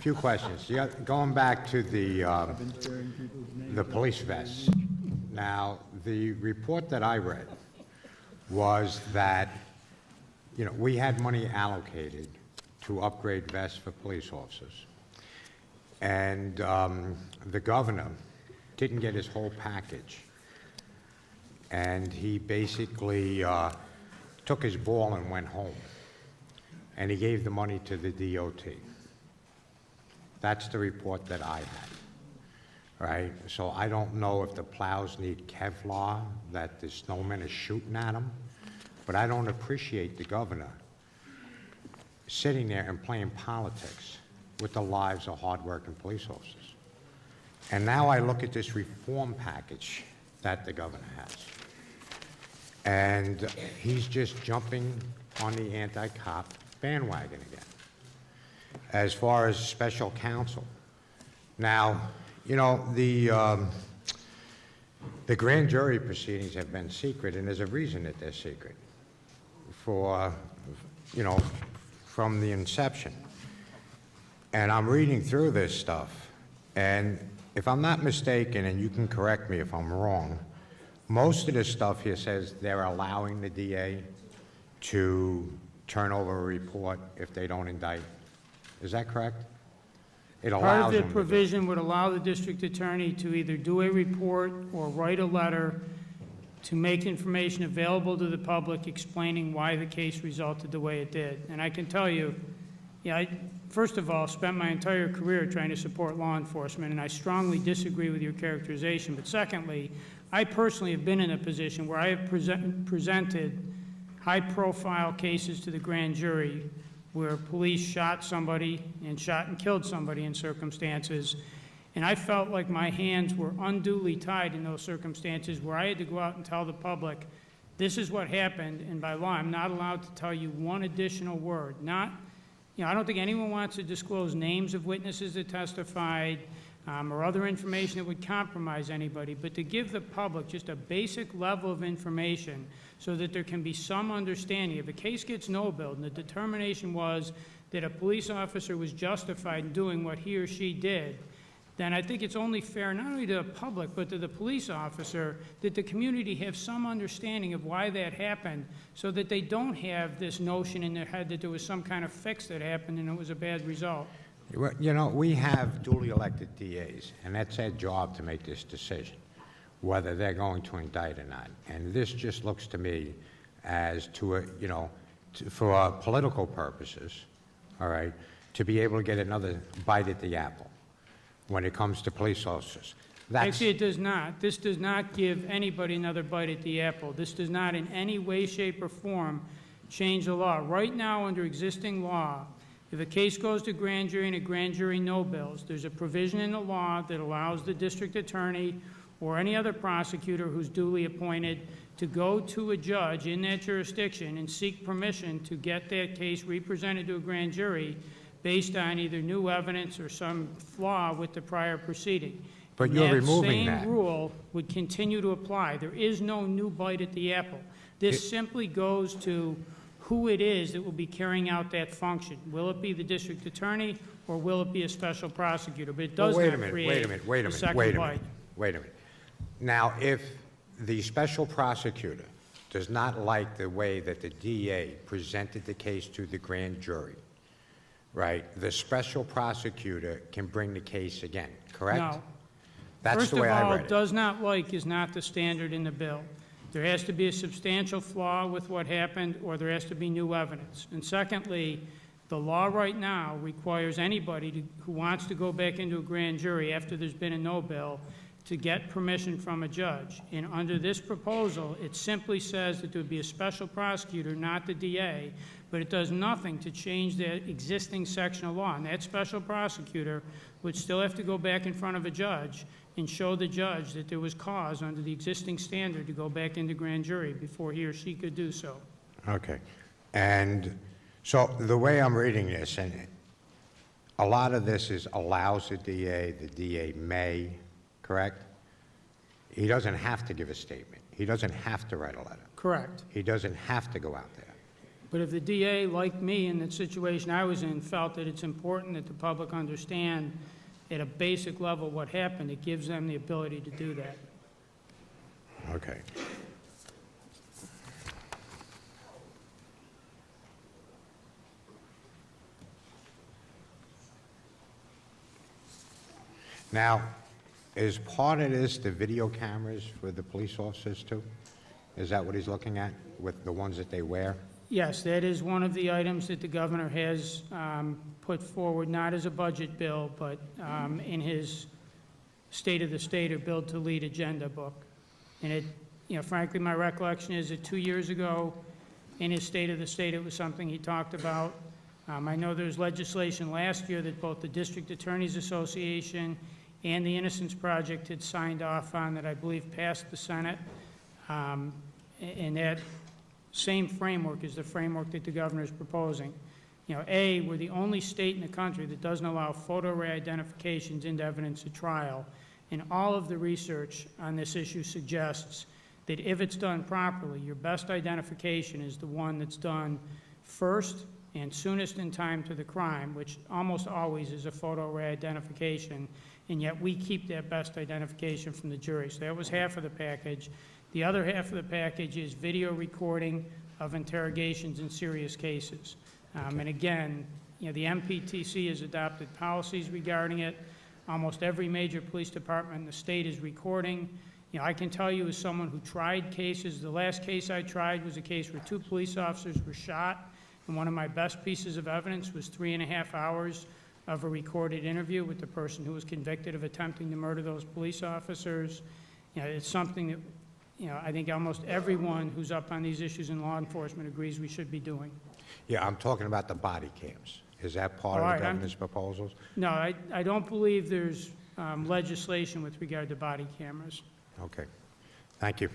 few questions. Going back to the police vests. Now, the report that I read was that, you know, we had money allocated to upgrade vests for police officers. And the governor didn't get his whole package. And he basically took his ball and went home. And he gave the money to the DOT. That's the report that I had, right? So I don't know if the plows need Kevlar, that the snowmen are shooting at them, but I don't appreciate the governor sitting there and playing politics with the lives of hardworking police officers. And now I look at this reform package that the governor has, and he's just jumping on the anti-cop bandwagon again. As far as special counsel, now, you know, the grand jury proceedings have been secret, and there's a reason that they're secret. For, you know, from the inception. And I'm reading through this stuff, and if I'm not mistaken, and you can correct me if I'm wrong, most of this stuff here says they're allowing the DA to turn over a report if they don't indict. Is that correct? It allows Part of them the to provision would allow the district attorney to either do a report or write a letter to make information available to the public explaining why the case resulted the way it did. And I can tell you, I first of all spent my entire career trying to support law enforcement, and I strongly disagree with your characterization. But secondly, I personally have been in a position where I have presented high-profile cases to the grand jury where police shot somebody and shot and killed somebody in circumstances, and I felt like my hands were unduly tied in those circumstances where I had to go out and tell the public, this is what happened, and by law, I'm not allowed to tell you one additional word. Not, you know, I don't think anyone wants to disclose names of witnesses that testified or other information that would compromise anybody, but to give the public just a basic level of information so that there can be some understanding. If a case gets no-billed and the determination was that a police officer was justified in doing what he or she did, then I think it's only fair not only to the public but to the police officer that the community have some understanding of why that happened so that they don't have this notion in their head that there was some kind of fix that happened and it was a bad result. You know, we have duly elected DAs, and that's their job to make this decision, whether they're going to indict or not. And this just looks to me as to a, you know, for political purposes, all right, to be able to get another bite at the apple when it comes to police officers. Actually, it does not. This does not give anybody another bite at the apple. This does not in any way, shape, or form change the law. Right now, under existing law, if a case goes to grand jury and a grand jury no bills, there's a provision in the law that allows the district attorney or any other prosecutor who's duly appointed to go to a judge in that jurisdiction and seek permission to get that case represented to a grand jury based on either new evidence or some flaw with the prior proceeding. But you're removing that. That same rule would continue to apply. There is no new bite at the apple. This simply goes to who it is that will be carrying out that function. Will it be the district attorney or will it be a special prosecutor? But it does not create a second bite. Wait a minute. Now, if the special prosecutor does not like the way that the DA presented the case to the grand jury, right, the special prosecutor can bring the case again, correct? No. That's the way I read it. First of all, does not like is not the standard in the bill. There has to be a substantial flaw with what happened, or there has to be new evidence. And secondly, the law right now requires anybody who wants to go back into a grand jury after there's been a no bill to get permission from a judge. And under this proposal, it simply says that there would be a special prosecutor, not the DA, but it does nothing to change the existing section of law. And that special prosecutor would still have to go back in front of a judge and show the judge that there was cause under the existing standard to go back into grand jury before he or she could do so. Okay. And so the way I'm reading this, and a lot of this is allows the DA may, correct? He doesn't have to give a statement. He doesn't have to write a letter. Correct. He doesn't have to go out there. But if the DA, like me in the situation I was in, felt that it's important that the public understand at a basic level what happened, it gives them the ability to do that. Okay. Now, is part of this the video cameras for the police officers too? Is that what he's looking at, with the ones that they wear? Yes, that is one of the items that the governor has put forward, not as a budget bill, but in his State of the State or Build to Lead agenda book. And it, frankly, my recollection is that 2 years ago, in his State of the State, it was something he talked about. I know there's legislation last year that both the District Attorneys Association and the Innocence Project had signed off on that I believe passed the Senate. And that same framework is the framework that the governor is proposing. We're the only state in the country that doesn't allow photo array identifications into evidence at trial. And all of the research on this issue suggests that if it's done properly, your best identification is the one that's done first and soonest in time to the crime, which almost always is a photo array identification, and yet we keep that best identification from the jury. So that was half of the package. The other half of the package is video recording of interrogations in serious cases. And again, the MPTC has adopted policies regarding it. Almost every major police department in the state is recording. I can tell you as someone who tried cases, the last case I tried was a case where 2 police officers were shot, and one of my best pieces of evidence was 3.5 hours of a recorded interview with the person who was convicted of attempting to murder those police officers. It's something that I think almost everyone who's up on these issues in law enforcement agrees we should be doing. Yeah, I'm talking about the body cams. Is that part of the governor's proposals? No, I don't believe there's legislation with regard to body cameras. Okay. Thank you.